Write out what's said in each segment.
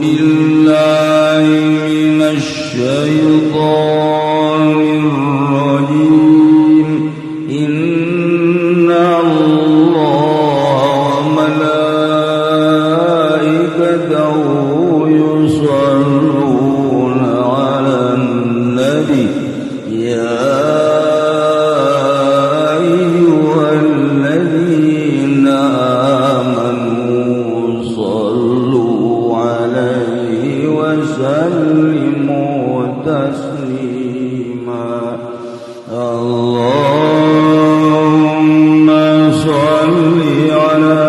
بالله من الشيطان الرجيم إن الله وملائكته يصلون على النبي يا أيها الذين آمنوا صلوا عليه وسلموا تسليما اللهم صل على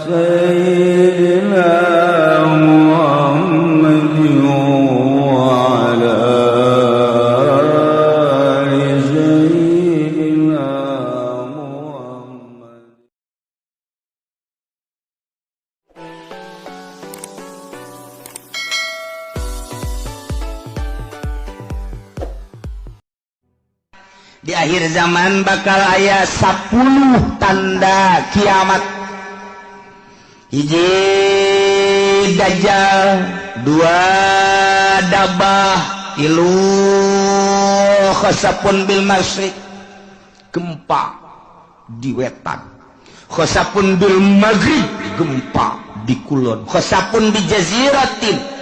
سيدنا محمد وعلى آل سيدنا محمد. Di akhir zaman bakal aya 10 tanda kiamat. Hiji dajjal, 2 dabah, 3 khasapun bil masyriq, gempa di wetan, khasapun bil maghrib, gempa di kulon, khasapun di jaziratin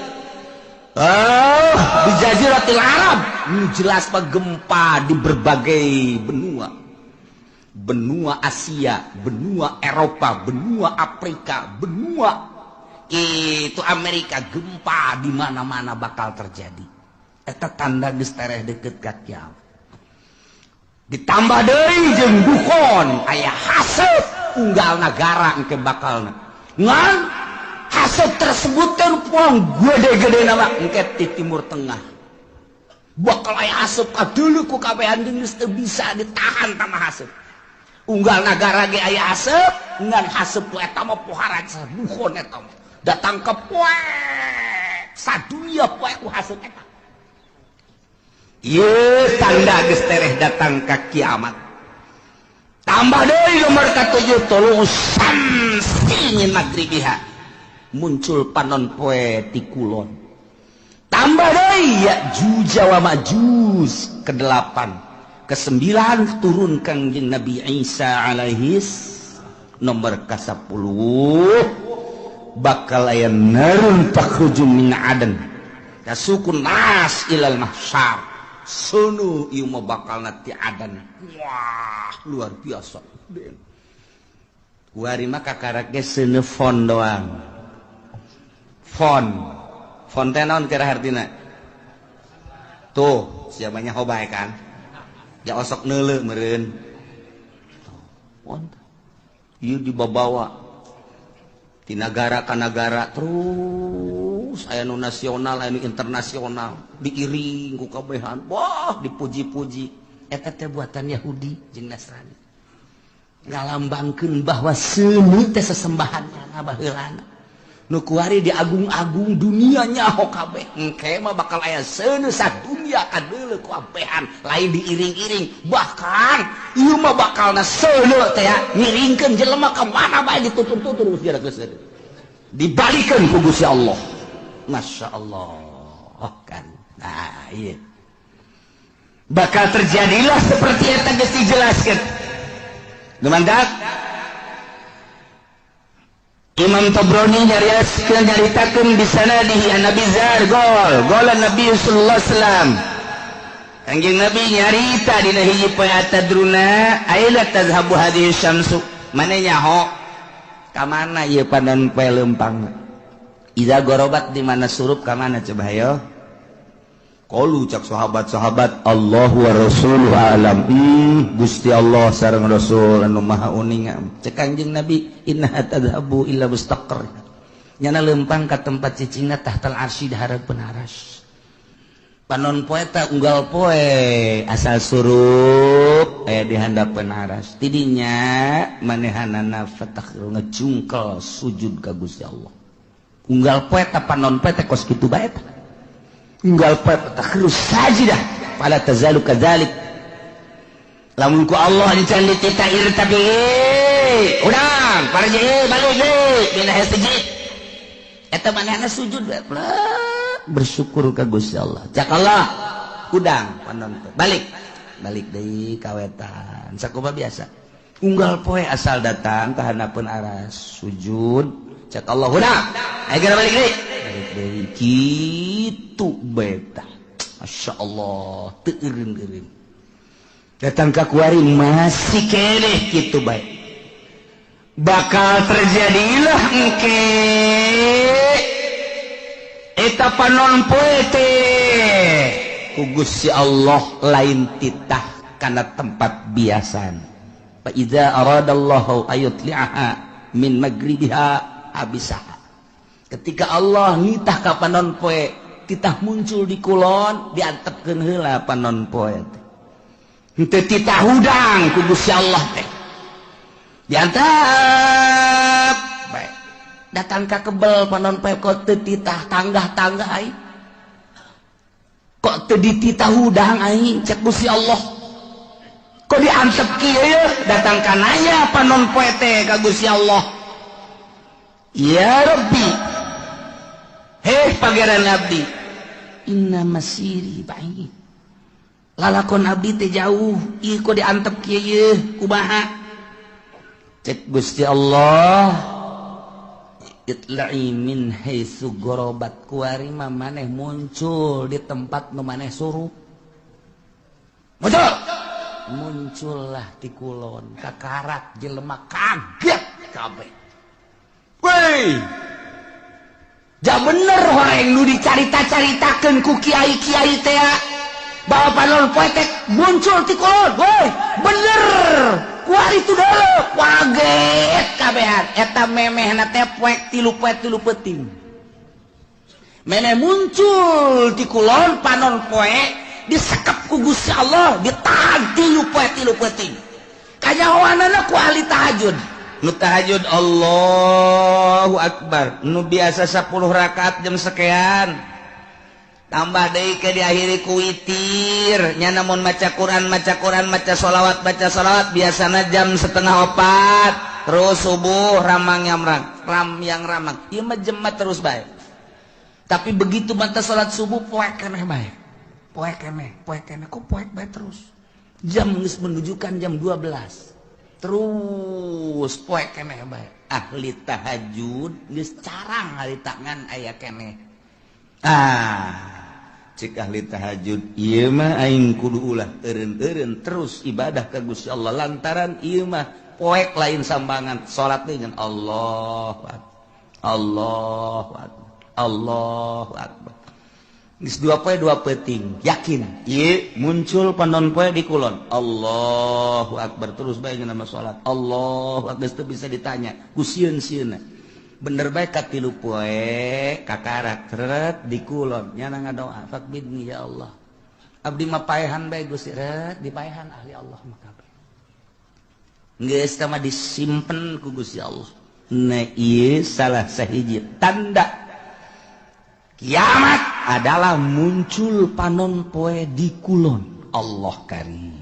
di Jaziratil Arab. Ini jelas pak gempa di berbagai benua. Benua Asia, benua Eropa, benua Afrika, benua itu Amerika, gempa di mana-mana bakal terjadi. Eta tanda geus tereh deukeut ka kiamat. Ditambah deui jeung dukon aya haseup unggal nagara engke bakalna. Ngan haseup tersebut kan puang gede-gede nama engke di Timur Tengah. Bakal aya haseup kadeuleu ku kabehan geus teu bisa ditahan tamah haseup. Unggal nagara ge aya haseup, ngan haseup eta mah pohara dukon eta mah. Datang ke poe sadunya poe ku haseup eta. Ieu tanda geus tereh datang ka kiamat. Tambah deui nomor ka-7 tulu'u syamsi min magribiha. Muncul panon poe ti kulon. Tambah deui Ya'juj wa Ma'juj ke-8. Ke-9 turun Kangjeng Nabi Isa alaihis. Nomor ke-10 bakal aya narun takhruju min adan tasukun nas ilal mahsyar. Sono ieu mah bakal nanti adan. Wah, luar biasa. Kuari mah kakarak ge seuneu fon doang. Fon teh naon kira hartina? Tuh, siapanya hobay kan? Ya osok neuleu meureun. Fon. Ieu dibawa di negara ka negara terus aya nu nasional aya nu internasional diiring ku kabehan. Wah, dipuji-puji. Eta teh buatan Yahudi jeung Nasrani. Ngalambangkeun bahwa seuneu teh sesembahanna baheulana. Nu kuari diagung-agung dunia nyaho kabeh. Engke mah bakal aya seuneu sadunya kadeuleu ku kabehan lain diiring-iring. Bahkan ieu mah bakalna seuneu teh ngiringkeun jelema ka mana bae ditutur-tutur geus geus. Dibalikeun ku Gusti Allah. Masya Allah kan. Nah iya bakal terjadilah seperti yang tadi dijelaskan. Gemandak Imam Tabrani nyaritakeun di sanadihi an Nabi Zar qala Nabi sallallahu alaihi wasallam. Kangjeng Nabi nyarita dina hiji poe atadruna aila tazhabu hadhihi syamsu. Mane nyaho ka mana ieu panon poe leumpang? Iza gorobat di mana surup ka mana coba hayo? Qalu cak sahabat-sahabat Allahu wa rasuluhu alam. Gusti Allah sareng Rasul anu maha uning. Cek Kangjeng Nabi inna tadhabu illa mustaqar. Nyana leumpang ka tempat cicingna tahtal arsy dihareupeun aras. Panon poe ta unggal poe asal surup aya di handapeun aras. Tidinya manehanana fatakhru ngejungkel sujud ka Gusti Allah. Unggal poe ta panon poe teh kos kitu bae ta. Unggal poe takhru sajidah fala tazalu kadzalik. Lamun ku Allah dican dititair tapi urang para je balik dina hiji eta manehna sujud bersyukur ka Gusti Allah. Cak Allah udang panonton balik deui kawetan sakumaha biasa unggal poe asal datang ka hanapeun aras sujud cak Allah udang ayeuna balik deui kitu beta masyaallah teu eureun datang ka kuari masih keneh kitu bae bakal terjadilah engke eta panon poe teh ku Gusti Allah lain titah kana tempat biasan fa iza aradallahu ayutli'aha min magribiha abisaha ketika Allah nitah ka panon poe titah muncul di kulon diantepkeun heula panon poe teh henteu titah hudang ku Gusti Allah teh diantep bae datang ka kebel panon poe kok teu titah tanggah-tanggah ai kok teu dititah hudang ai cek Gusti Allah kok diantep kieu datang ka naya panon poe teh ka Gusti Allah ya Rabbi heh pangeran abdi inna masiri ba'id lalakon abdi teh jauh ieu kok diantep kieu kumaha cek Gusti Allah itla'i min haitsu gorobat kuari mah maneh muncul di tempat nu maneh surup muncullah di kulon kakarak jelema kaget kabeh weh ja bener horeng nu dicarita-caritakeun ku kiai-kiai teh bahwa panon poe teh muncul di kulon weh bener kuari itu dulu kaget kabehan eta memehna teh poek tilu peuting meneh muncul di kulon panon poe disekep ku Gusti Allah ditahan tilu peuting kanyahoanana ku ahli tahajud nu tahajud Allahu Akbar nu biasa 10 rakaat jam sekian tambah deui ke diakhiri ku witir nya namun maca Quran maca sholawat biasana jam 3:30 terus subuh ramang yang ramang ieu mah jemaat terus bae tapi begitu bantah salat subuh poek keneh bae poek keneh kok poek bae terus jam geus menunjukkan jam 12 terus poek keneh bae ahli tahajud geus carang hari tangan aya keneh cik ahli tahajud ieu mah aing kudu ulah eureun-eureun terus ibadah ka Gusti Allah lantaran ieu mah poek lain sambangan salat dengan Allahu Akbar Allahu Akbar Allahu Akbar geus dua poe dua peuting yakin ieu muncul panon poe di kulon Allahu Akbar terus bae nama salat Allahu Akbar teu bisa ditanya ku sieun-sieunna bener baik katilu poe kakarak teret di kulon nyana ngadoa fakbidni ya Allah abdi mah paehan bae Gusti ret dipaehan ahli Allah mah kabeh geus mah disimpen ku Gusti Allah na ieu salah sahiji tanda kiamat adalah muncul panon poe di kulon Allah karim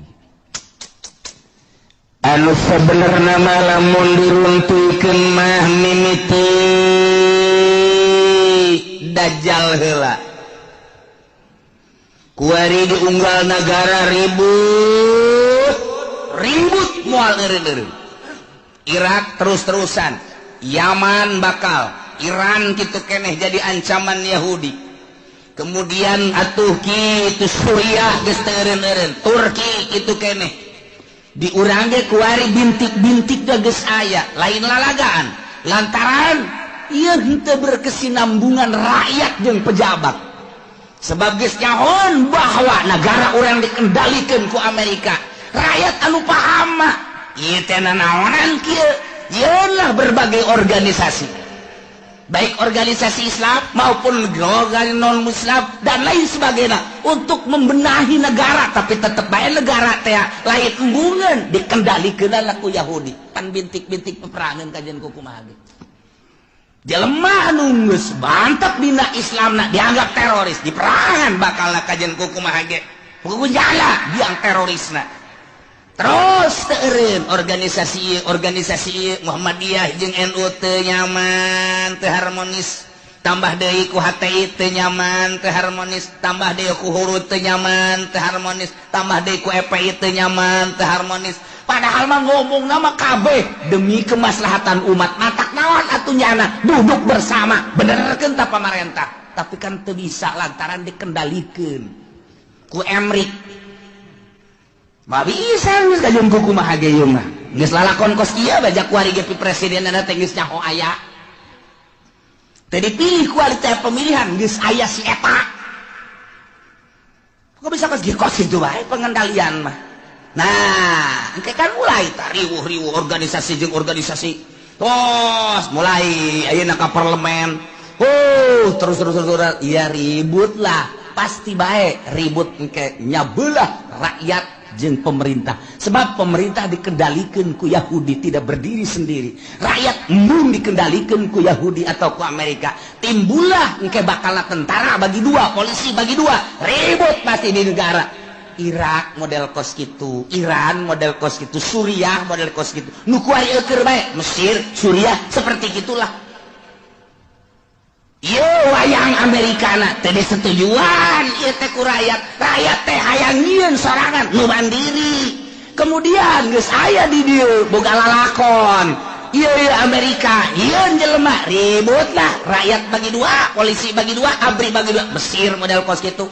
anu sebenarnya mah lamun diruntuikeun mah mimiti dajjal heula kuari di unggal negara ribut moal eureun-eureun Irak terus-terusan Yaman bakal Iran kitu keneh jadi ancaman Yahudi kemudian atuh kitu Suriah geus teu eureun-eureun Turki kitu keneh di urang ge kuari bintik-bintik geus aya lain lalagaan lantaran ieu henteu berkesinambungan rakyat jeung pejabat sebab geus nyahoan bahwa negara urang dikendalikeun ku Amerika rakyat anu paham mah ieu teh naonan kieu yeunlah berbagai organisasi baik organisasi Islam maupun organisasi non-Muslim dan lain sebagainya untuk membenahi negara tapi tetap bae negara teh lain embungeun dikendalikeun ku Yahudi pan bintik-bintik peperangan kajian kumaha ge jelema anu geus mantep dina Islamna dianggap teroris diperangan bakalna kajian kumaha ge pokoknya jala diang terorisna terus teureun organisasi Muhammadiyah jeung NU teu nyaman teu harmonis tambah deui ku HTI teu nyaman teu harmonis, tambah deui ku huruf teu nyaman teu harmonis, tambah deui ku EPI teu nyaman teu harmonis. Padahal mah ngomong nama kabeh demi kemaslahatan umat. Matak naon atuh nyana duduk bersama benerkeun ta pamarentah, tapi kan teu bisa lantaran dikendalikeun ku Emrik. Mah bisa geus kajung ku kumaha ge ieu mah. Geus lalakon kos kieu bajak ku ari ge presidenna teh geus nyaho aya. Teu dipilih kualitas pemilihan geus aya si eta. Kok bisa kos kitu bae pengendalian mah. Nah, engke kan mulai riwuh-riwuh organisasi jeung organisasi. Tos mulai ayeuna ka parlemen. Terus iya ribut lah. Pasti bae ribut engke nyabelah rakyat jeung pemerintah. Sebab pemerintah dikendalikan ku Yahudi, tidak berdiri sendiri. Rakyat embung dikendalikan ku Yahudi atau ku Amerika. Timbullah engke bakalna tentara bagi dua, polisi bagi dua. Ribut pasti di negara. Irak model kos gitu, Iran model kos gitu, Suriah model kos gitu. Nu kuari eukeur bae, Mesir, Suriah seperti gitulah. Ieu wayang Amerikana teu disetujuan ieu teh ku rakyat. Rakyat teh hayang nyieun sorangan nu mandiri. Kemudian geus aya di dieu boga lalakon. Ieu Amerika, ieu jelema ribut lah. Rakyat bagi dua, polisi bagi dua, ABRI bagi dua. Mesir model kos gitu.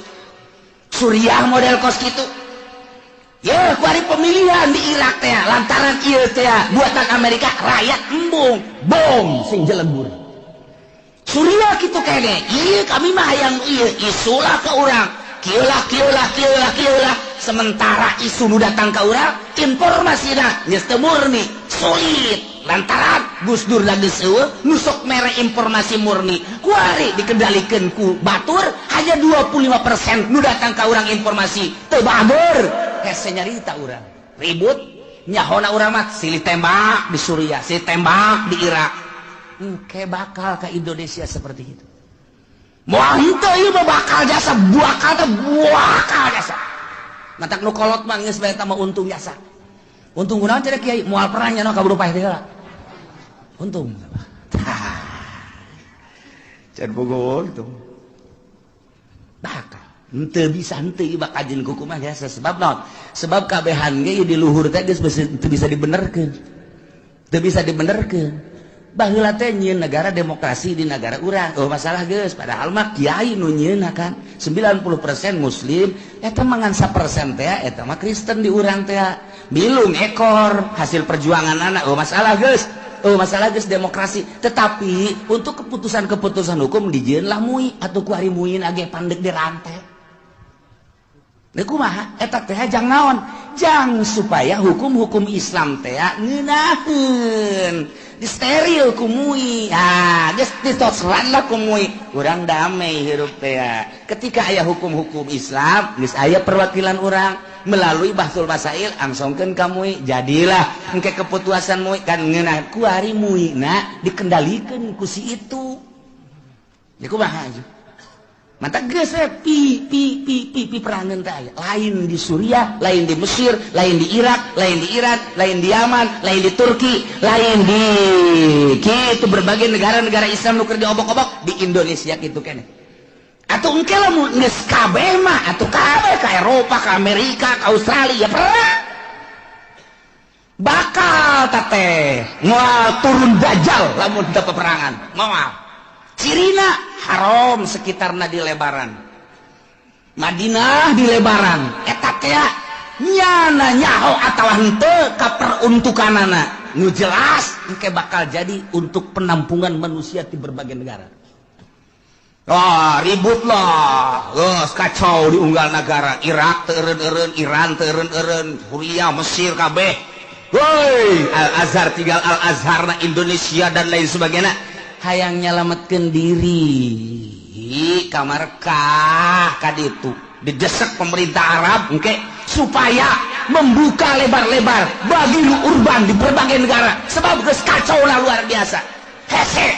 Suriah model kos gitu. Ya, kuari pemilihan di Irak teh lantaran ieu teh buatan Amerika, rakyat embung, bom sing jelebur. Suriah kitu kene. Ieu kami mah hayang ieu isulah ka urang. Kieu lah. Sementara isu nu datang ka urang, informasina geus teu murni, sulit. Lantaran Gus Dur lagi seueuh nusok mere informasi murni. Kuari dikendalikeun ku batur hanya 25% nu datang ka urang informasi teu bager. Hese nyarita urang. Ribut nyahona urang mah silih tembak di Suriah, silih tembak di Irak. Engke bakal ka Indonesia seperti itu. Moal henteu ieu mah bakal jasa, bakal jasa. Matak nu kolot mah geus bae eta mah untung jasa. Untung kunaon cenah Kiai moal perang nya no ka Buruh Pah teh heula. Untung. Can bogo gitu. Bakal. Henteu bisa henteu bakal jeung kuku mah biasa sebab naon? Sebab kabehan ge di luhur teh geus teu bisa dibenerkeun. Teu bisa dibenerkeun. Baheula teh nyieun negara demokrasi di negara urang. Oh masalah geus padahal mah kiai nu nyieun kan 90% muslim eta mangan 1% teh eta mah Kristen di urang teh. Bilung ekor hasil perjuangan anak. Oh masalah geus. Oh masalah geus demokrasi. Tetapi untuk keputusan-keputusan hukum dijieun lah mui atuh ku ari muin age pandeg di rantai. Lha kumaha? Eta teh jang naon? Jang supaya hukum-hukum Islam teh ngeunaheun. Di steril kumui, geus ditosran lah kumui. Urang damai hirup teh. Ketika aya hukum-hukum Islam, geus aya perwakilan urang melalui Bahsul Masail angsongkeun ka mui. Jadilah engke keputusan mui kan ngeunah ku ari muina dikendalikeun ku si itu. Ya kumaha atuh? Mata geus pi perangan teh lain di Suriah, lain di Mesir, lain di Irak, lain di Iran, lain di Yaman, lain di Turki, lain di kitu berbagai negara-negara Islam nu keur diobok-obok di Indonesia kitu keneh. Atuh engke lamun geus kabeh mah atuh kabeh ka Eropa, ka Amerika, ka Australia perang. Bakal teh moal turun dajjal lamun teu peperangan. Moal. Cirina haram sekitarna di lebaran. Madinah di lebaran. Eta teh nyana nyaho atawa henteu ka peruntukanana. Nu jelas engke bakal jadi untuk penampungan manusia di berbagai negara. Ribut lah. Geus kacau di unggal negara. Irak teu eureun-eureun, Iran teu eureun-eureun, Suriah, Mesir kabeh. Woi, Al-Azhar tinggal Al-Azharna Indonesia dan lain sebagainya. Hayang nyalametkeun diri kamarkah kaditu didesak pemerintah Arab engke supaya membuka lebar-lebar bagi urban di berbagai negara sebab geus kacau lah luar biasa. Hese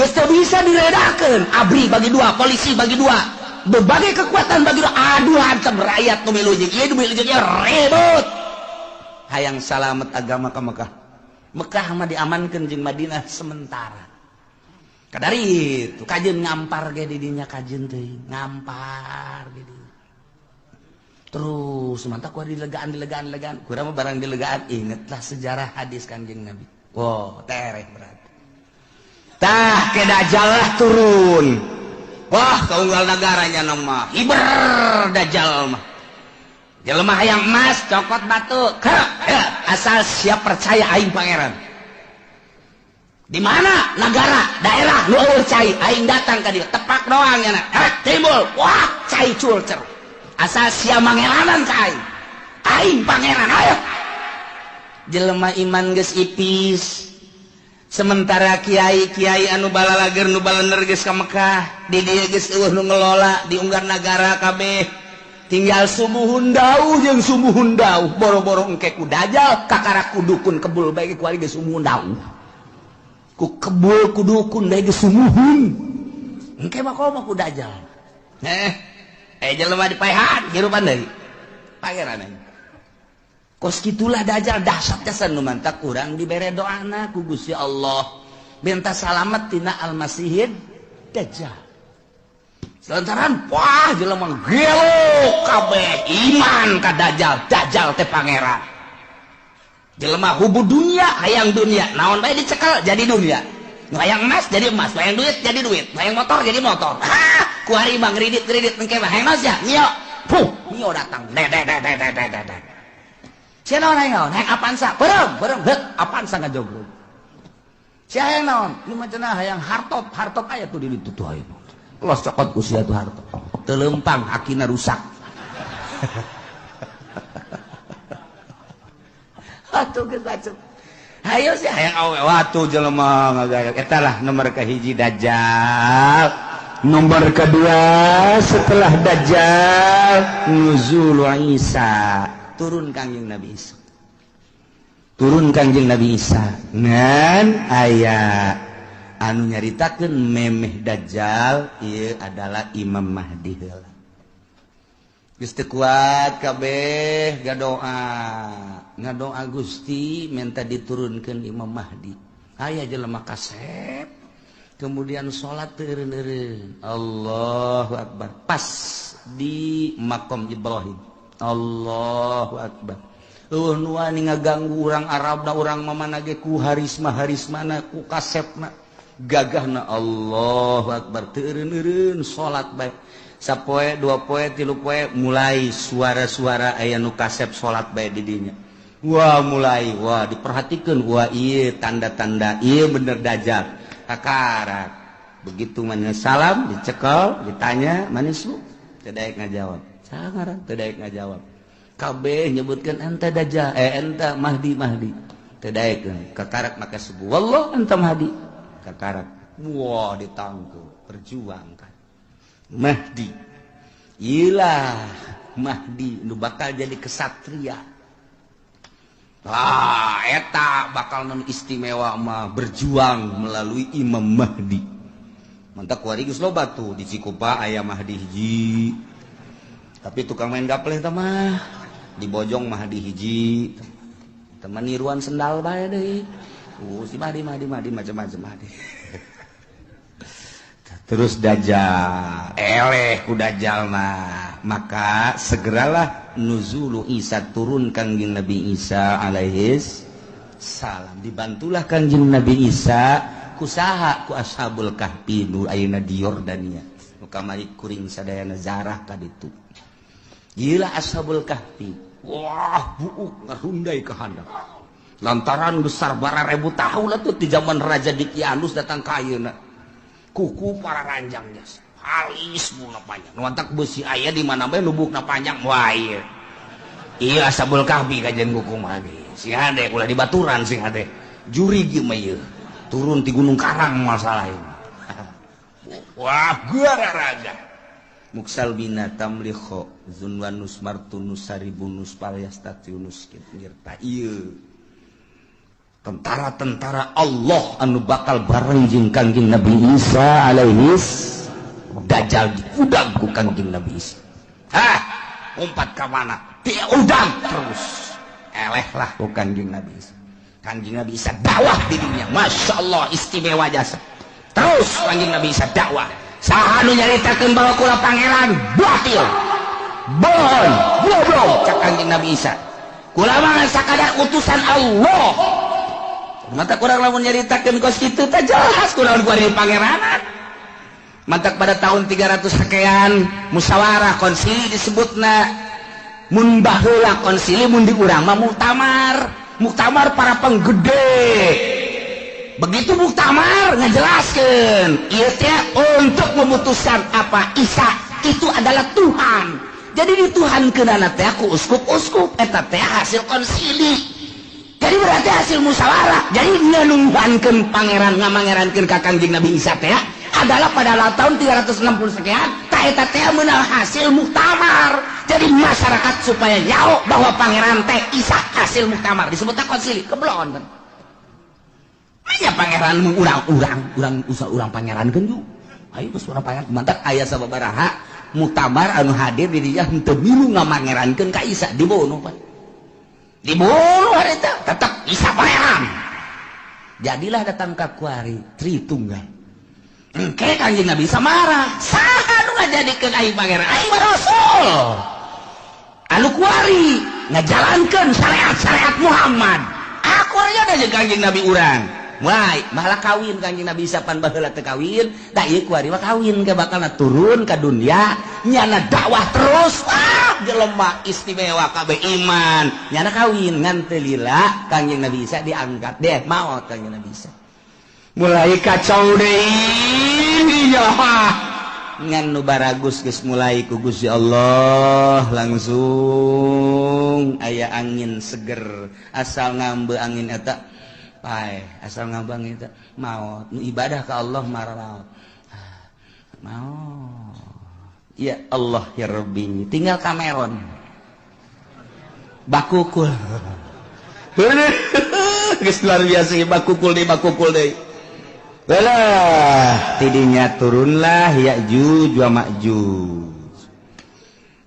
geus teu bisa diredakeun. ABRI bagi dua, polisi bagi dua, berbagai kekuatan bagi dua. Aduh hantem rakyat nu milu jeung ieu nu milu jeung ieu ribut. Hayang salamet agama ka Mekah. Mekah mah diamankeun jeung Madinah sementara. kadari itu kajen ngampar ge di dinya kajen teh ngampar ge di terus mantap ku dilegaan kurang mah barang dilegaan ingetlah sejarah hadis Kanjeng Nabi tereh berarti tah ke Dajjal lah turun wah kaunggal negaranya nama hiber Dajjal mah jelema hayang emas cokot batu asal siap percaya aing pangeran di mana negara daerah lu cai aing datang ka dieu tepak doang nya timbul wah cai culcer asal siap mangelanan ka aing pangeran ayo jelema iman geus ipis sementara kiai anu balalager nu balener geus ka Mekah di dieu geus eueuh nu ngelola di unggar nagara kabeh tinggal sumuhun dauh jeung sumuhun dauh boro-boro engke ku Dajjal kakara kudukun kebul bae ku ari geus sumuhun dauh ku kebul ku dukun bae geus sumuhun engke mah komo ku Dajjal jelema dipaehan hirupan deui pangeran kos kitulah Dajjal dahsyat jasan nu mantak urang dibere doana ku Gusti Allah minta salamet tina al-masihid Dajjal selantaran wah jelema gelo kabeh iman ka Dajjal teh pangeran jelema hubu dunia hayang dunia naon bae dicekel jadi dunia nu hayang emas jadi emas hayang duit jadi duit hayang motor jadi motor ku hari bang kredit engke mah hayang emas ya mio mio datang sia naon hayang Avanza berem Avanza ngajogrog sia hayang naon ieu mah cenah hayang hartop aya tuh di ditu tuh aya los cokot ku sia tuh hartop teu leumpang akina rusak atuh geus bacot hayo sih hayang awe watu jelema ngagayok eta lah nomor kahiji Dajjal nomor kedua setelah Dajjal nuzul Isa turun Kanjeng Nabi Isa ngan aya anu nyaritakeun memeh Dajjal ieu adalah Imam Mahdi heula geus teu kuat kabeh ngadoa Gusti minta diturunkeun Imam Mahdi aya jelema kasep kemudian salat teureun-eureun Allahu Akbar pas di makom Ibrahim Allahu Akbar nu wani ngaganggu urang Arabna urang mamana ge ku harismana ku kasepna gagahna Allahu Akbar teureun-eureun salat bae sapoe dua poe tilu poe mulai suara-suara aya nu kasep salat bae di dinya mulai diperhatikeun ieu tanda-tanda ieu bener Dajjal kakarak begitu mana salam dicekel ditanya manis lu teu daek ngajawab sangaran teu daek ngajawab kabeh nyebutkeun ente Dajjal ente Mahdi teu daek kakarak make subuh wallah ente Mahdi kakarak ditangkeu perjuangkan Mahdi ilah Mahdi nu bakal jadi kesatria eta bakal non istimewa mah berjuang melalui Imam Mahdi mantap kuari geus loba tuh di Cikupa aya Mahdi hiji tapi tukang main gapleh teh mah di Bojong Mahdi hiji teman niruan sendal bae deui si Mahdi macam-macam Mahdi terus Dajjal eleh ku Dajjal maka segeralah nuzulu Isa turun Kanjeng Nabi Isa alaihis salam dibantulah Kanjeng Nabi Isa kusaha ku ashabul kahfi nu ayeuna di Yordania nu kamari kuring sadayana zarah ka ditu gila ashabul kahfi wah buuk ngarundai ka handap lantaran besar bara 1000 tahun lah tuh di zaman Raja Dikianus datang ka ayeuna kuku para ranjangnya halis buna panjang nuantak besi aya di mana bae lubukna panjang wah iya ashabul kahfi kajian kuku mah sing hade ulah di baturan sing hade juri ge mah ieu turun di Gunung Karang masalah ini wah gararaga muksal bina tamlikho zunwanus martunus saribunus palyastatiunus ngirta ieu tentara-tentara Allah anu bakal bareng jeung Kanjeng Nabi Isa alaihis Dajjal diudang ku Kanjeng Nabi Isa umpat ka mana dia udang terus eleh lah ku Kanjeng Nabi Isa Kanjeng Nabi Isa dakwah di dunia Masya Allah istimewa jasa terus Kanjeng Nabi Isa dakwah saha nu nyaritakeun bahwa kula pangeran batil bohong goblok cak Kanjeng Nabi Isa kula mah sakadar utusan Allah mata kurang lamun nyaritakeun kos kitu teh jelas kunaon ku ari pangeranan mantak pada tahun 300 sekian musyawarah konsili disebutna mun baheula konsili mun di urang mah muktamar para penggede begitu muktamar ngejelaskeun ieu teh untuk memutuskan apa Isa itu adalah Tuhan jadi dituhankeunana teh ku uskup-uskup eta teh hasil konsili jadi berarti hasil musyawarah jadi nganunghankeun pangeran ngamangerankeun ka Kanjeng Nabi Isa teh adalah pada tahun 360 sekian ta eta teh meunang hasil muktamar jadi masyarakat supaya nyaho bahwa pangeran teh Isa hasil muktamar disebutna konsili keblon kan aya pangeran urang pangerankeun ju ayo geus urang pangeran mantap aya sababaraha muktamar anu hadir di dieu henteu milu ngamangerankeun ka Isa dibunuh pan dibunuh harita tetap Isa pangeran jadilah datang ka kuari Tritunggal engke Kanjeng Nabi Isa marah saha nu ngajadikeun aing pangeran aing mah rasul anu kuari ngajalankeun syariat Muhammad aku nya da Kanjeng Nabi urang wai bahala kawin Kanjeng Nabi Isa pan baheula teu kawin da ieu kuari mah kawin ke bakalna turun ka dunia nyana dakwah terus jelema istimewa kabeh iman nyana kawin ngan teu lila Kanjeng Nabi Isa diangkat deh maot Kanjeng Nabi Isa mulai kacau deui ya ngan nu baragus geus mulai ku Gusti Allah langsung aya angin seger asal ngambe angin eta pae asal ngambang itu maut ibadah ke Allah maut maut ya Allah ya Rabbi tinggal Cameron bakukul geus luar biasa bakukul deui belah tidinya turunlah Ya'juj wa Ma'juj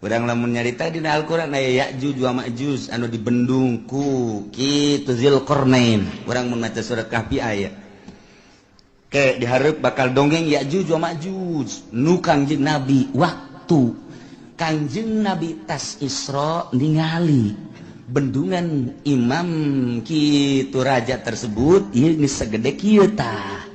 urang lamun nyarita dina Al-Qur'an aya Ya'juj wa Ma'juj anu dibendung ku kitu Zulkarnain urang mun maca surat Kahfi aya ke dihareup bakal dongeng Ya'juj wa Ma'juj nu Kanjeng Nabi waktu Kanjeng Nabi tas Isra ningali bendungan imam kitu raja tersebut ieu geus sagede kieu tah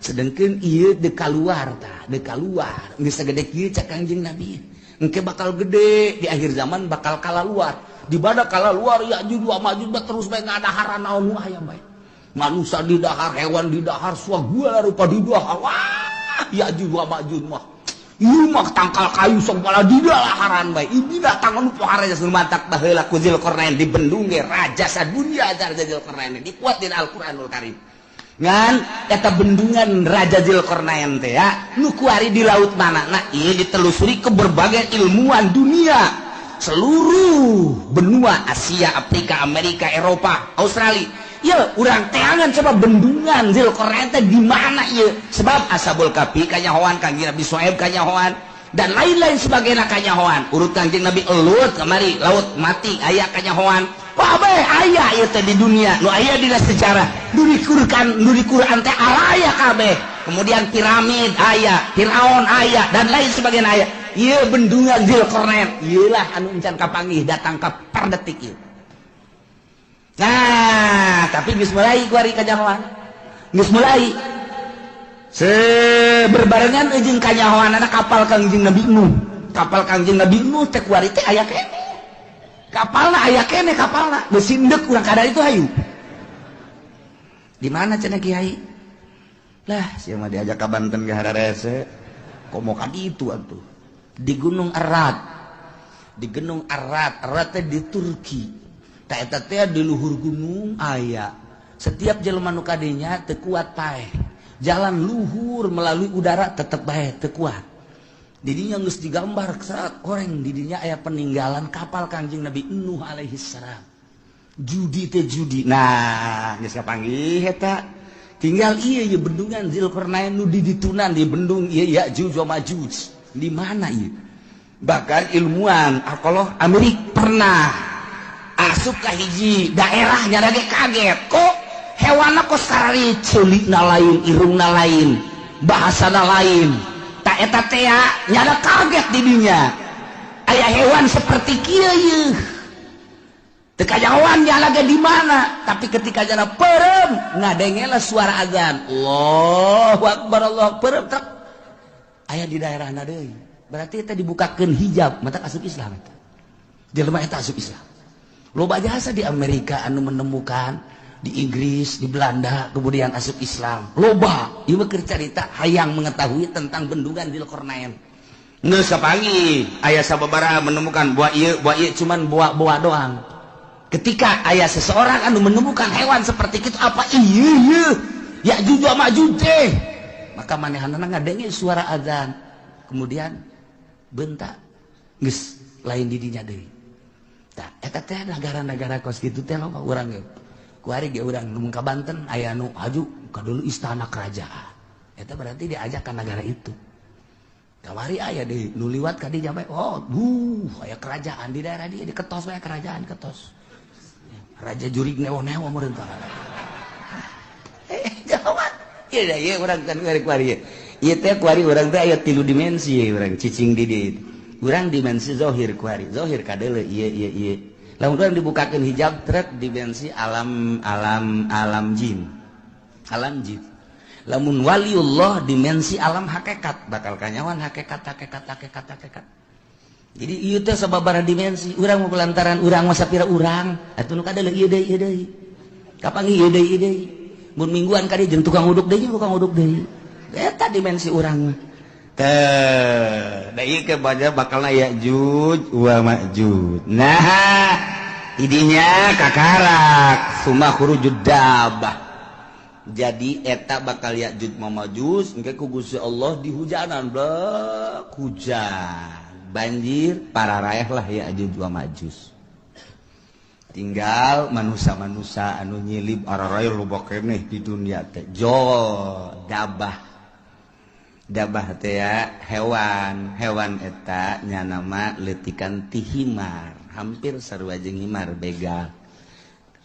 sedengkeun ieu de kaluar geus sagede kieu cak Kanjeng Nabi engke bakal gede di akhir zaman bakal kalaluar di bada kalaluar Ya'juj wa Ma'juj terus bae ngadaharan naon aya bae manusia di dahar hewan di dahar suagua rupa di dahar wah Ya'juj wa Ma'juj mah ieu mah tangkal kayu sampala di daharan bae ieu datang anu pohara geus mantak baheula ku Zulkarnain di bendung ge raja sadunya raja Zulkarnain dikuat di Al-Qur'anul Karim ngan eta bendungan Raja Zulkarnain teh ya nu kuari di laut manana ieu ditelusuri ke berbagai ilmuwan dunia seluruh benua Asia, Afrika, Amerika, Eropa, Australia ya urang teangan coba bendungan Zulkarnain teh di mana ieu sebab Ashabul Kahfi kanyahoan Kanjeng Nabi Syuaib kanyahoan dan lain-lain sebagainya kanyahoan urut Kanjeng Nabi Elut kamari laut mati aya kanyahoan kabeh aya ieu teh di dunia nu aya dina sejarah nu di Quran teh aya kabeh kemudian piramid aya Firaun aya dan lain sebagainya aya ieu bendungan Zulkarnain ieulah anu encan kapanggih datang ka pardetik ieu nah tapi geus mulai kuari kanyahoan geus mulai berbarengan jeung kanyahoanana kapal Kanjeng Nabi Nuh teh kuari teh aya keneh kapalna aya keneh kapalna geus sindek urang kadar itu hayu di mana cenah Kiai lah sia mah diajak ka Banten ge hararese komo ka ditu atuh di Gunung Arat teh di Turki ta eta teh di luhur gunung aya setiap jelema nu kadinya teu kuat paeh jalan luhur melalui udara tetep bae teu kuat didinya geus digambar saat koreng didinya aya peninggalan kapal Kanjeng Nabi Nuh alaihi salam judi nah geus kapanggih eta tinggal ieu bendungan Zulkarnain nu diditunan di bendung ieu Ya'juj wa Ma'juj di mana ieu bahkan ilmuwan alkohol Amerika pernah asup ka hiji daerah nya ge kaget kok hewanna kos karari ceulikna lain irungna lain bahasana lain tak eta teh nyada kaget di dunia aya hewan seperti kieu yeuh teu kajawan nyalaga di mana tapi ketika jana perem ngadengela suara azan Allahu akbar Allahu akbar aya di daerahna deui berarti eta dibukakeun hijab mata asup Islam eta jelema eta asup Islam loba jasa di Amerika anu menemukan di Inggris di Belanda kemudian asup Islam loba ieu mah keur carita hayang mengetahui tentang bendungan Dzulkarnain geus sapangi aya sababaraha menemukan buah ieu cuman buah doang ketika ayah seseorang anu menemukan hewan seperti itu apa iya Ya'juj wa Ma'juj teh maka manehanna ngadenge suara azan kemudian bentak geus lain di dinya deui tah eta teh negara-negara kos kitu teh loba urang ge kuari ge urang nu ka Banten aya nu aju ka dulu istana kerajaan eta berarti diajak ka negara itu kamari aya deui nu liwat ka dinya bae oh aya kerajaan di daerah dia diketos bae kerajaan ketos Raja Jurig newo-newo meureun tah. Gawat. Ieu da ieu urang kan kuari. Ieu teh kuari urang teh aya 3 dimensi urang cicing di dieu. Urang dimensi zahir kuari. Zahir kadeuleu ieu. Lamun urang dibukakeun hijab trek dimensi alam jin. Alam jin. Lamun waliullah dimensi alam hakikat bakal kanyawan hakikat. Jadi ieu teh sababaraha dimensi urang mau lantaran urang mah sapira urang atuh nu kadeuleu ieu deui kapangi ieu deui mun mingguan ka dieu jeung tukang uduk deui eta dimensi urang mah teh da ieu ke bakalna Ya'juj wa Ma'juj nah idinya kakarak summa khurujud dabbah jadi eta bakal Ya'juj wa Ma'juj engke ku Gusti Allah dihujanan blek hujan banjir para rakyat lah Ya'juj wa Ma'juj tinggal manusia-manusia anu nyilib araraya loba keneh di dunia teh dabah teh ya hewan eta nya nama leutikan ti himar hampir sarua jeung himar begal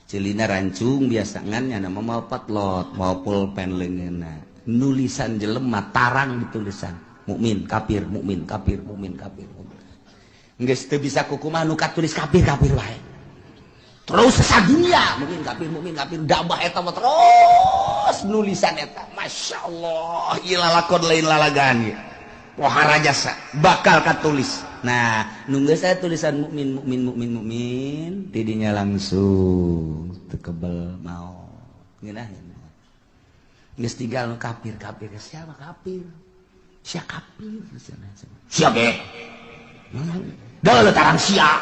ceulina rancung biasa ngan nya nama mau patlot mau pulpen leungeunna nulisan jelema tarang ditulisan mukmin kafir geus teu bisa kukumaha nu katulis kafir wae terus sadunya mukmin kafir dabah eta mah terus nulisan eta masyaallah ieu lalakon lain lalagan ieu pohara jasa bakal katulis nah nu geus aya tulisan mukmin tidinya langsung teu kebel mau ngeunah geus tinggal nu kafir siapa kafir sia kafir sia ge dah tarang sia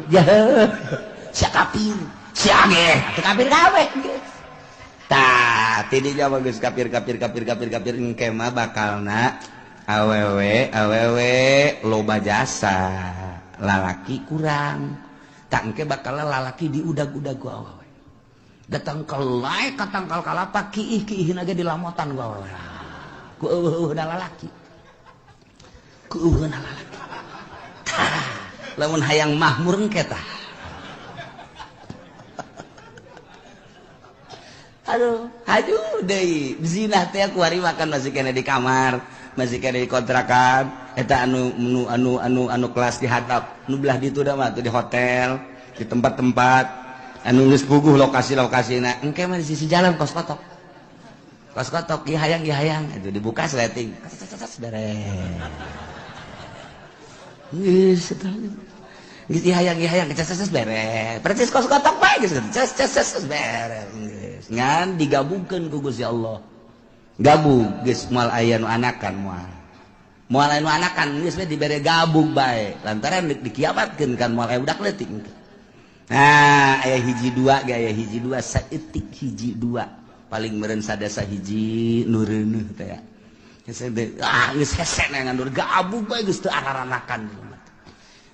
ya sia kafir sia ge atuh kafir gawe tah tidinya mah geus kafir engke mah bakalna awewe loba jasa lalaki kurang tak engke bakalna lalaki diudag-udag ku awewe datang kelai katangkal kalapa kiih-kiihna ge dilamotan ku awewe ku eueuhna lalaki lamun hayang mahmur engke tah aduh haju deui zina teh kuari makan masih kena di kamar masih kena di kontrakan eta anu kelas di hadap nu belah ditu da mah di hotel di tempat-tempat anu geus puguh lokasi-lokasina engke mah di sisi jalan kos kotok ieu hayang itu dibuka sleting beres geus geus hayang beres persis kos kotok bae geus beres ngan digabungkeun ku Gusti Allah gabung geus moal aya nu anakan moal aya nu anakan geus dibere gabung bae lantaran dikiamatkeun kan moal aya budak leutik nah aya hiji dua saeutik hiji dua paling meureun sadasa hiji nu reuneuh teh ya geus hese ngandur gabung bae geus teu araranakan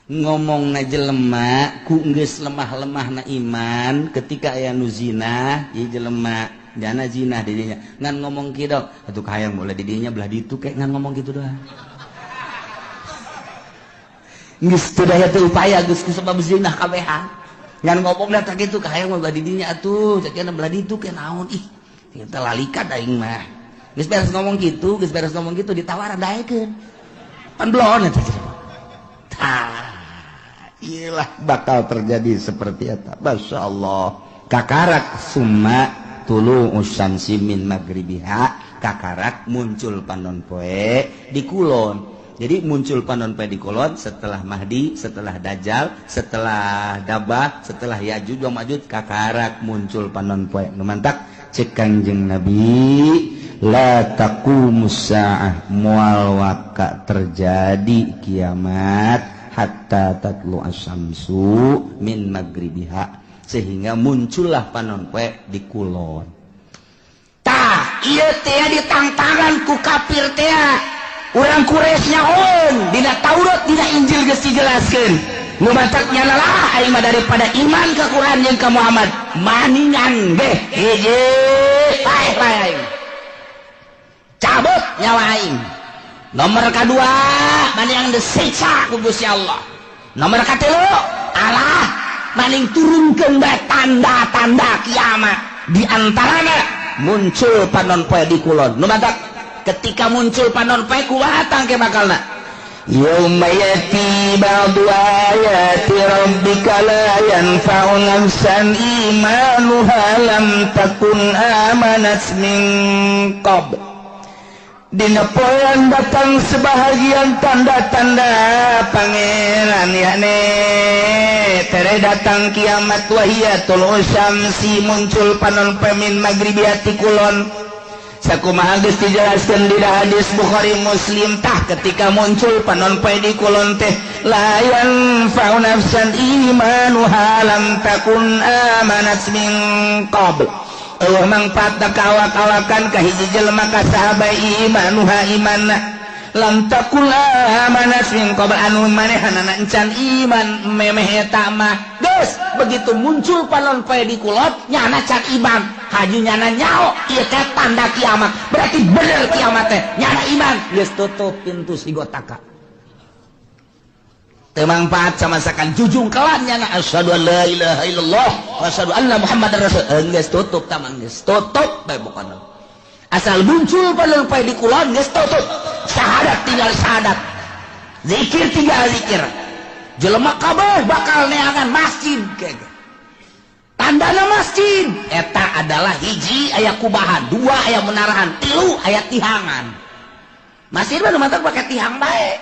ngomongna jelema ku geus lemah-lemahna iman ketika aya nu zina ieu jelema jana zina di dinya ngan ngomong kieu atuh hayang boleh di dinya belah ditu ke ngan ngomong kitu doang geus teu daya teu upaya geus sebab zina kabehan ngan ngomong da kitu ka hayang belah di dinya atuh ceukna belah ditu ke naon ih eta lalikan aing mah Geus beres ngomong gitu ditawaran daekeun. Pan blon eta. Iyalah bakal terjadi seperti eta. Masyaallah. Kakarak summa tulu usyamsi min magribiha, kakarak muncul panon poe di kulon. Jadi muncul panon poe di kulon setelah Mahdi, setelah Dajjal, setelah Dabah, setelah Yajuj wa Majuj, kakarak muncul panon poe. Nu mantak cek Kangjeng Nabi, la taqumus saah, moal waka terjadi kiamat hatta tatlu asyamsu min magribiha, sehingga muncullah panon poe di kulon. Tah ieu teh ditangtangan ku kafir teh. Urang Quraisy nyaon dina Taurat dina Injil geus dijelaskeun. Nu matak nyanalah aing mah daripada iman ka Quran jeung ka Muhammad, maningan beh hiji paeh aing. Cabut nyawa aing. Nomor kadua maningan disiksa ku Gusti Allah. Nomor katilu Allah maning turunkeun bae tanda-tanda kiamat. Di antarana muncul panon poe di kulon. Nu matak ketika muncul panon poe kumaha tangke bakalna, yauma yati ba'du ayati rabbika la yanfa'u nafsan imanuha lam takun amanat min qabl. Dina poean datang sebahagian tanda-tanda pangeran yakni tere datang kiamat wahiyatul usyamsi, muncul panon poe min maghribiati kulon. Sakumaha geus dijelaskeun di hadis Bukhari Muslim tah ketika muncul panon poe di kulon teh la yanfa'u nafsan imanuha lam takun amanat min qabl. Allah mangpaat kawak-kawakan ka hiji jelema ka sahabat imanuha imanna lam takun amanat min qabl, anu manehanana encan iman memeh eta mah. Geus begitu muncul panon poe di kulon nyana can iman, haju nyana nyao ieu teh tanda kiamat. Berarti bener kiamat teh nyana iman, geus tutup pintu sigotaka. Teu mangpaat samasakan jujung kelan nyana asyhadu an la ilaha illallah wa asyhadu anna muhammadar rasul, geus tutup taman, geus tutup bae pokona. Asal muncul panon poe di kulon geus tutup. Syahadat tinggal syahadat, zikir tinggal zikir. Jelema kabeh bakal neangan masjid kege. Tandana masjid eta adalah hiji aya kubahan, dua aya menarahan, tilu aya tihangan. Masjid mah mantak pake tihang bae.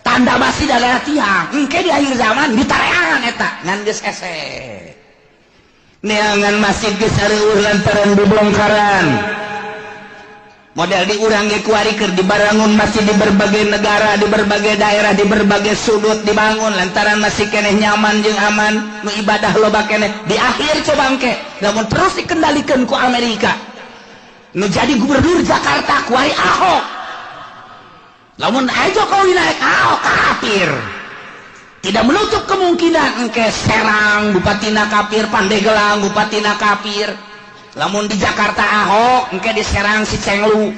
Tanda masjid adalah tihang. Engke di akhir zaman ditareangan eta ngan geus ese. Neangan masjid geus areueuh lantaran dibongkaran. Model di urang ge kuari keur dibangun masjid di berbagai negara, di berbagai daerah, di berbagai sudut dibangun lantaran masih keneh nyaman jeung aman, nu ibadah loba keneh. Di akhir coba engke namun terus dikendalikan ku Amerika, nu jadi gubernur Jakarta kuari Ahok. Lamun aya Jokowi naik Ahok kafir. Tidak menutup kemungkinan engke Serang bupatina kafir, Pandeglang bupatina kafir. Lamun di Jakarta Ahok, engke di Serang si Cenglu.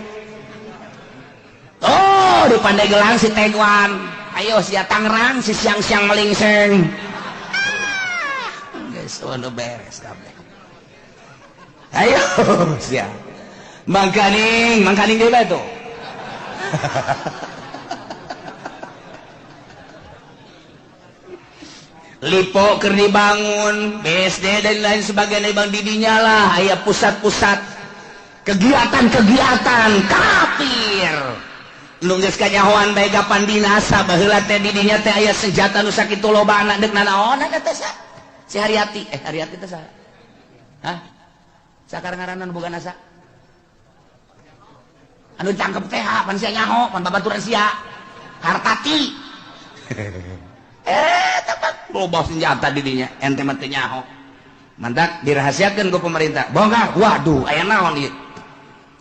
Oh, di Pandeglang si Tegwan. Ayo si Tangerang si siang-siang melingseng. Geus nu beres kabeh. Ayo sia. Mangkaning ge bae tuh. Lipo keur dibangun, BSD dan lain sebagainya bang didinya lah, aya pusat-pusat kegiatan-kegiatan kafir. Nu geus kanyahoan bae gapan dinasa baheula teh didinya teh aya senjata nu sakitu lobana deuk nanaon eta teh sa? Si Haryati, Haryati teh sa? Hah? Sakar ngaranna nu boga nasa? Anu cangkep teh pan sia nyaho, pan babaturan sia. Hartati. Tempat loba senjata didinya ente mah teu nyaho. Mantak dirahasiakeun ku pemerintah. Bongkar. Waduh, aya naon ieu?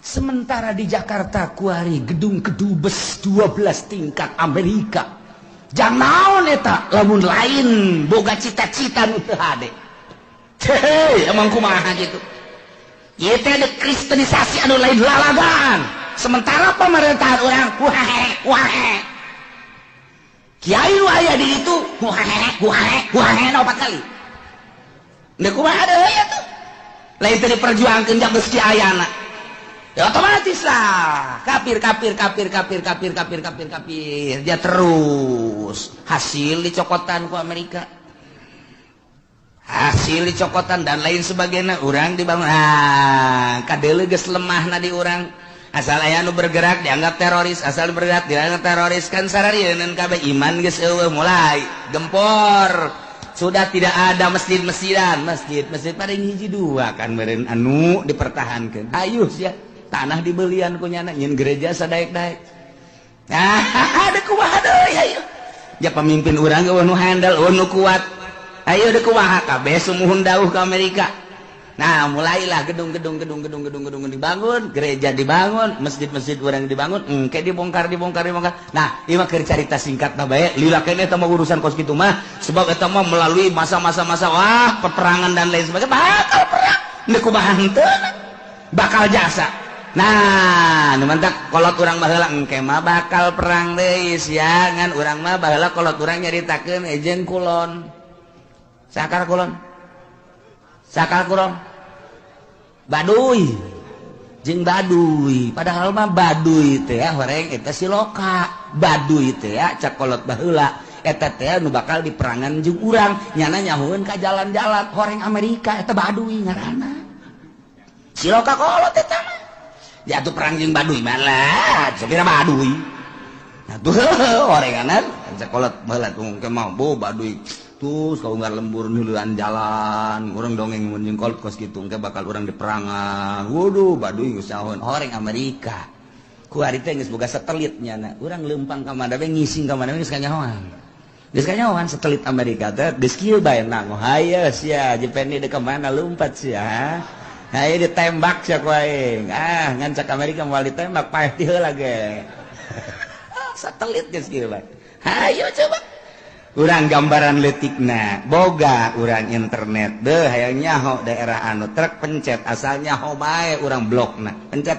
Sementara di Jakarta kuari gedung kedubes 12 tingkat Amerika. Jang naon eta lamun lain boga cita-cita nu teu hade. Hei, emang kumaha gitu. Ieu teh dekristenisasi anu lain lalagaan. Sementara pemerintahan urang kuahe. Kiai nu aya di ditu kuahe na 4 kali. Da kumaha deui atuh? Lain teh diperjuangkeun jak geus kiayana. Ya otomatis lah kafir dia terus hasil dicokotan ku Amerika, hasil dicokotan dan lain sebagainya, orang dibangun kadele geus lemah na di orang, asal aya nu bergerak dianggap teroris, asal bergerak dianggap teroris, kan sararieun kabeh iman geus eueuh mulai gempor. Sudah tidak ada masjid-masjidan, masjid paling hiji dua kan meureun anu dipertahankeun. Ayo sia tanah dibelian ku nyana nyin gereja sadaek-daek. Ada kumaha deui ayo. Ya pemimpin urang ge nu handal, nu kuat. Ayo deuk kumaha kabeh sumuhun dawuh ke Amerika. Nah, mulailah gedung-gedung dibangun, gereja dibangun, masjid-masjid urang dibangun, engke dibongkar. Nah, ieu mah keur carita singkatna bae, lila kene eta mah urusan kos kitu mah, sebab eta mah melalui masa-masa peperangan dan lain sebagainya, bakal perang. Deuk kumaha henteu? Bakal jasa. Nah, nu mantak kolot urang baheula engke mah bakal perang deui sia, ngan urang mah baheula kolot urang nyaritakeun ejen kulon. Sakar kulon? Baduy jeung baduy, padahal mah baduy teh horeng eta siloka, baduy teh cak kolot baheula eta teh nu bakal diperangan jeung urang, nyana nyahoeun ka jalan-jalan horeng Amerika eta baduy ngaranna. Siloka kolot eta mah. Ya atuh perang jeung baduy mah lah, sapira baduy. Atuh horenganan cak kolot baheula tong ke mah baduy. Terus kalau nggak lembur nulian jalan, orang dongeng menjeng kolot kos gitu, nggak bakal orang diperangan. Waduh, baduy ngusahon orang Amerika. Kuari teh geus boga satelitnya, nah, orang lempang ka mana, ngising ka mana, geus kanyahoan. Geus kanyahoan satelit Amerika teh, geus kieu bae nang, haye sia, jepeni deuk ka mana lompat sia. Haye ditembak sia ku aing. Ngan cak Amerika moal ditembak paeh ti heula ge. Satelit geus kieu bae. Hayo coba. Urang gambaran letikna boga urang internet deh hayang nyaho daerah anu trek pencet asal nyaho bae urang blokna pencet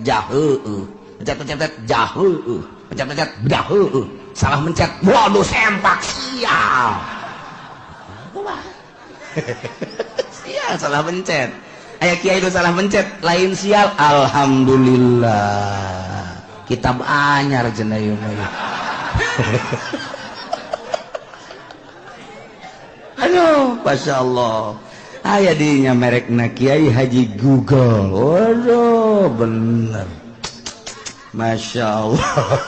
jaheueuh pencet jaheueuh pencet jaheueuh salah mencet waduh sempak sial sial salah mencet aya kiai nu salah mencet lain sial alhamdulillah kitab anyar cenah ieu mah. Aduh, Masya Allah. Aya dinya merekna Kiai Haji Google. Waduh, bener. Masya Allah.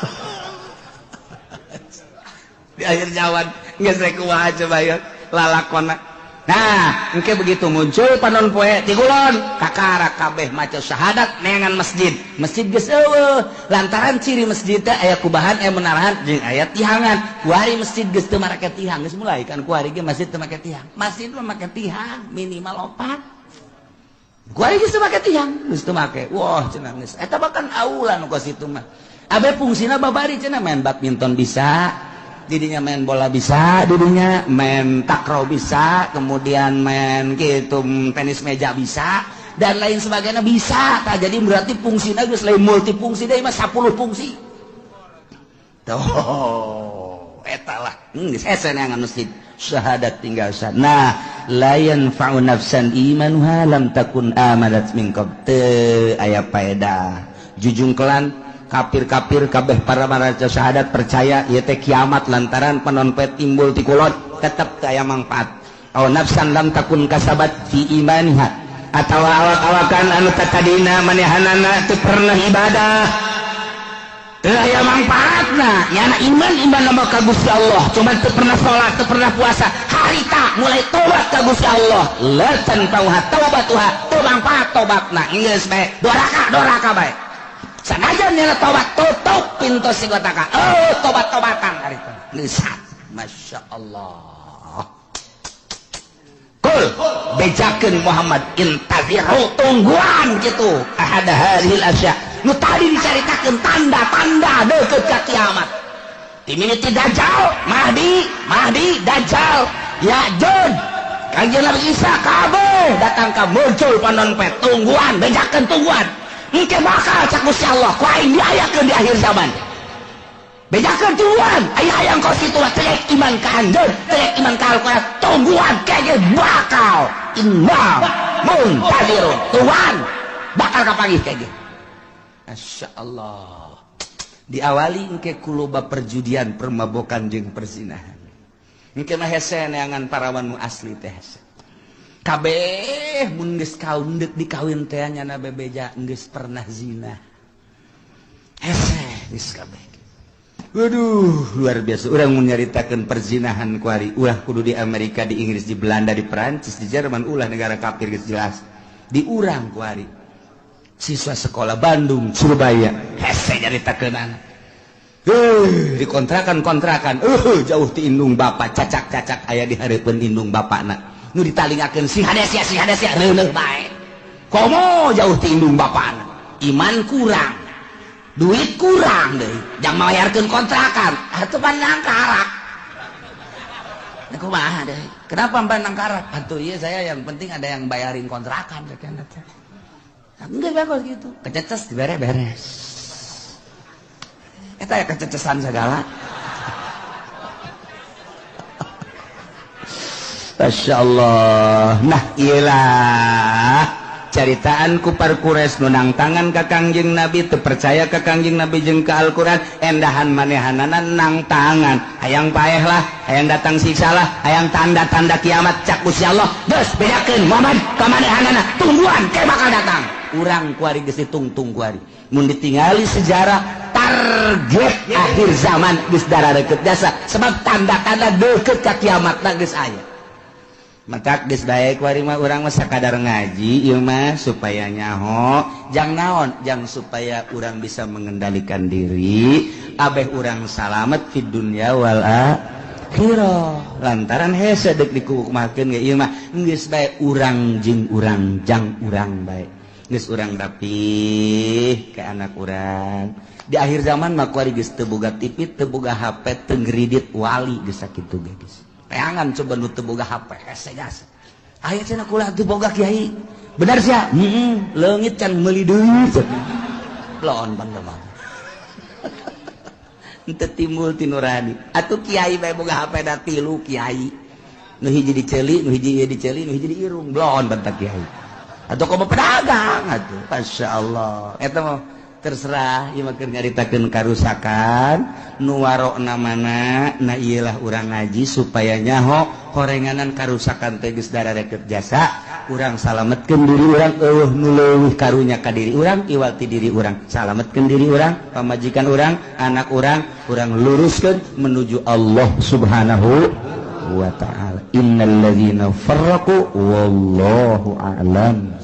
Di akhir jawan, nggak saya kumaha coba ya, lalakona. Nah, engke begitu muncul panon poe ti kulon, kakara kabeh maca syahadat neangan masjid. Masjid geus eueuh, lantaran ciri masjid teh aya kubahan aya menarahan jeung aya tihangan. Kuari masjid geus teu make tihang, geus mulai kan kuari ge masjid teu make tihang. Masjid mah make tihang minimal 4. Kuari geus teu make tihang, geus teu make. Wah, cenah geus eta bahkan aula nu ka situ mah. Abe fungsina babari cenah main badminton bisa. Didinya main bola bisa, didinya main takraw bisa, kemudian main gitu tenis meja bisa, dan lain sebagainya bisa. Nah, jadi berarti fungsinya geus lain multifungsi deui mah 10 fungsi. Tuh, eta lah. Geus hese neangan masjid. Syahadat tinggal sah. Nah, la yanfa'u nafsan imanuha lam takun amanat min qabl. Teu aya paedah. Jujungkelan kafir-kafir kabeh para maca syahadat percaya ieu teh kiamat lantaran panonpet timbul ti kulon tetep teu aya mangpaat. Aw nafsan lam takun kasabat fi imaniha atawa awak-awakan anu tatadina manehanana teu pernah ibadah teu aya mangpaatna nyana iman nama ka Gusti Allah cuma teu pernah salat teu pernah puasa harita mulai tobat ka Gusti Allah la tanfa'uha taubatuha teu mangpaat tobatna geus bae doraka bae. Sanajan nyana tobat tutup pintu sigotaka. Oh, tobat-tobatan harita. Lisat. Masya Allah. Kul bejakeun Muhammad intaziru tungguan kitu. Ahada haril asya. Nu tadi dicaritakeun tanda-tanda deukeut ka kiamat. Timimiti Dajjal, Mahdi, Dajjal, Ya'juj. Kanjeng Nabi Isa kabeh datang ka muncul panonpet tungguan, bejakeun tungguan. Engke bakal cak Gusti Allah ku aing diayakeun di akhir zaman. Bejakeun tungguan, aya hayang kos kitu terek iman ka anjeun, terek iman ka Al-Qur'an, tungguan kege bakal imam muntazirun. Tuhan bakal kapanggih kege. Masya Allah diawali engke kuloba perjudian permabokan jeung perzinahan engke mah hese neangan parawanmu asli teh kabeh mun geus kaum deuk dikawin teh nyana bebeja geus pernah zina hese geus kabeh. Waduh luar biasa urang mun nyaritakeun perzinahan kuari ulah kudu di Amerika di Inggris di Belanda di Perancis di Jerman ulah negara kafir geus jelas di urang kuari siswa sekolah Bandung, Surabaya, hese nyaritakeun anak. Di kontrakan, jauh ti indung bapak, cacak aya di hareupeun indung bapakna. Nu ditalingakeun si hades ya, reuneuh bae. Komo jauh ti indung bapakna. Iman kurang. Duit kurang deui. Jang malayarkeun kontrakan, atuh pandang karak. Nah, kumaha deui? Kenapa pandang karak? Atuh ieu saya yang penting ada yang bayarin kontrakan cenah teh. Enggak bagus gitu kececes beres eta ya kececesan segala. Masya Allah. Nah iyalah caritaan ku parkures nunang tangan ka Kangjeng Nabi teu percaya ka Kangjeng Nabi jeung ka Al-Qur'an endahan manehanana nang tangan hayang paeh lah hayang datang siksa lah hayang tanda-tanda kiamat cak Gusti Allah geus bedakeun Muhammad ka manehanana tungguan ke bakal datang urang kuari geus ditungtung kuari mun ditingali sejarah target akhir zaman geus darareukeup jasa sebab tanda-tanda deukeut ka kiamatna geus aya. Maka geus bae kuari mah urang mah sakadar ngaji ieu mah supaya nyaho jang naon jang supaya urang bisa mengendalikan diri abeh urang salamet fid dunya wal akhirah lantaran hese deuk dikukumakeun ge ieu mah geus bae urang jeung urang jang urang bae geus urang rapih ke anak urang di akhir zaman mah kuari geus teu boga TV teu boga HP teu ngridit wali geus sakitu ge geus peangan coba nu teu boga HP hese gas aya cenah kulah teu boga kiai bener sia leungit can meuli deui laon bandama henteu timbul ti nurani atuh kiai bae boga HP da 3 kiai nu hiji diceuli nu hiji diceuli nu hiji diirung laon bantah kiai atau komo pedagang atuh masyaallah eta mah terserah ieu mah keur nyaritakeun karusakan nu warokna mana na ieulah urang ngaji supaya nyaho horenganan karusakan teh geus darareukeup jasa urang salametkeun diri urang eueuh nu leuwih karunya ka diri urang iwal ti diri urang salametkeun diri urang pamajikan urang anak urang luruskeun menuju Allah Subhanahu wa ta'ala innal ladzina farraqu wallahu a'lam.